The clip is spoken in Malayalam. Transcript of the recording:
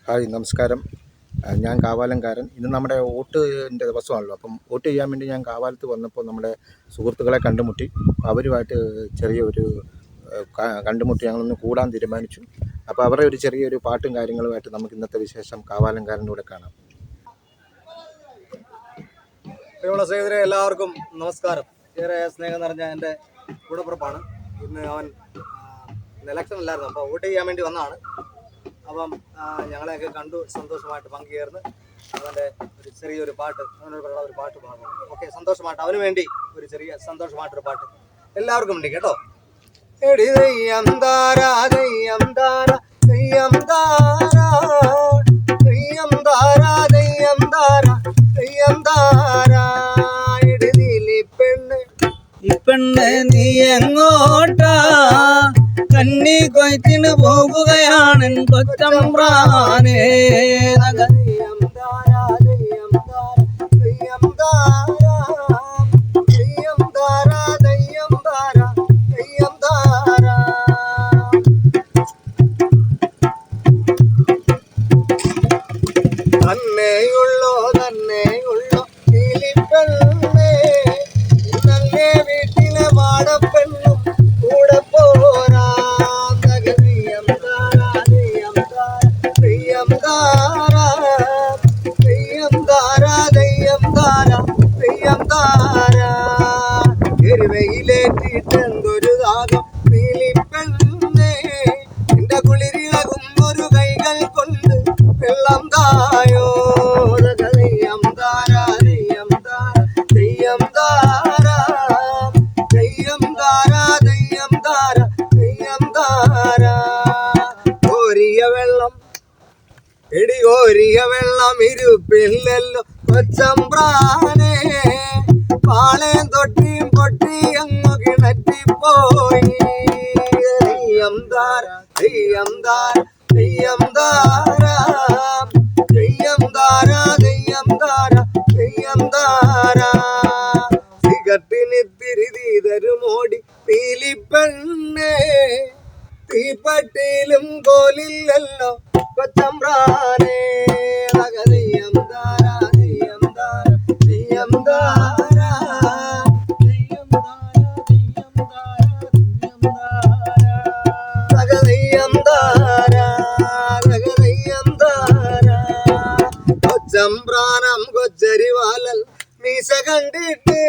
ഹായ്, നമസ്കാരം. ഞാൻ കാവാലംകാരൻ. ഇന്ന് നമ്മുടെ വോട്ടിൻ്റെ ദിവസമാണല്ലോ. അപ്പം വോട്ട് ചെയ്യാൻ വേണ്ടി ഞാൻ കാവാലത്ത് വന്നപ്പോൾ നമ്മുടെ സുഹൃത്തുക്കളെ കണ്ടുമുട്ടി. അവരുമായിട്ട് ചെറിയൊരു കണ്ടുമുട്ടി ഞങ്ങളൊന്ന് കൂടാൻ തീരുമാനിച്ചു. അപ്പോൾ അവരുടെ ഒരു ചെറിയൊരു പാട്ടും കാര്യങ്ങളുമായിട്ട് നമുക്ക് ഇന്നത്തെ വിശേഷം കാവാലംകാരൻ്റെ കൂടെ കാണാം. പ്രിയമുള്ള സഹോദരരെ, എല്ലാവർക്കും നമസ്കാരം. ഏറെ സ്നേഹം നിറഞ്ഞ എൻ്റെ കൂടപ്പുറപ്പാണ്. ഇന്ന് അവൻ ഇലക്ഷൻ അല്ലായിരുന്നു, അപ്പോൾ വോട്ട് ചെയ്യാൻ വേണ്ടി വന്നതാണ്. അപ്പം ഞങ്ങളെയൊക്കെ കണ്ടു സന്തോഷമായിട്ട് പങ്കുചേർന്ന് അവൻ്റെ ഒരു ചെറിയൊരു പാട്ട്, അവനോടുള്ള ഒരു പാട്ട് പാടണം. ഓക്കെ, സന്തോഷമായിട്ട് അവന് വേണ്ടി ഒരു ചെറിയ സന്തോഷമായിട്ടൊരു പാട്ട് എല്ലാവർക്കും വേണ്ടി കേട്ടോ. എടി ദയ്യം താരാ ദയ്യം താരാ ദയ്യം താരാ ദയ്യം താരാ ദയ്യം താരാ ദയ്യം താരാ എടി നീലി പെണ്ണ് ഇപ്പെണ്ണ് നീ എങ്ങോട്ടാ? കന്നി കൊയ്ത്തിന് പോകുകയാണ് കൊച്ചമ്പ്രാനേ. ദയ്യം താരാ ദയ്യം താരാ ദയ്യം താരാ ദയ്യം താരാ ദയ്യം താരാ ദയ്യം താരാ തന്നെയുള്ളോ നീലിപ്പെണ്ണേ, ഇന്നല്ലേ വീട്ടിലെ വാടപ്പെണ്ണും കൂടെ പോരാ. ദയ്യം താരാ ദയ്യം താരാ ദയ്യം താരാ ദയ്യം താരാ ദയ്യം താരാ ദയ്യം താരാ എരുവയിലേറ്റിട്ടെന്തൊരു ദാഹം നീലിപ്പെണ്ണേ, എന്റെ കുളിരിളകും ഒരു കൈകൾ കൊണ്ട് വെള്ളം തായോ. ദയ്യം താരാ ദയ്യം താരാ ദയ്യം താരാ ദയ്യം താരാ ദയ്യം താരാ ദയ്യം താരാ കോരിയ വെള്ളം എടി കോരിയ വെള്ളം ഇരുപ്പില്ലല്ലോ കൊച്ചമ്പ്രാനേ, പാളയം തൊട്ടിയും പൊട്ടി അങ്ങു കിണറ്റിപ്പോയി. ദയ്യം താരാ ദയ്യം താരാ ദയ്യം താരാ ദയ്യം താരാ ദയ്യം താരാ ദയ്യം താരാ സിഗരറ്റിന് തിരിതി തരുമോടി നീലിപ്പെണ്ണേ, തീപ്പട്ടിയിലും കോലില്ലല്ലോ കൊച്ചമ്പ്രാനേ. ദയ്യം താരാ ദയ്യം താരാ ദയ്യം താരാ ദയ്യം താരാ ദയ്യം താരാ ദയ്യം താരാ കൊച്ചമ്പ്രാനം കൊച്ചരിവാലൽ മീശ കണ്ടിട്ട്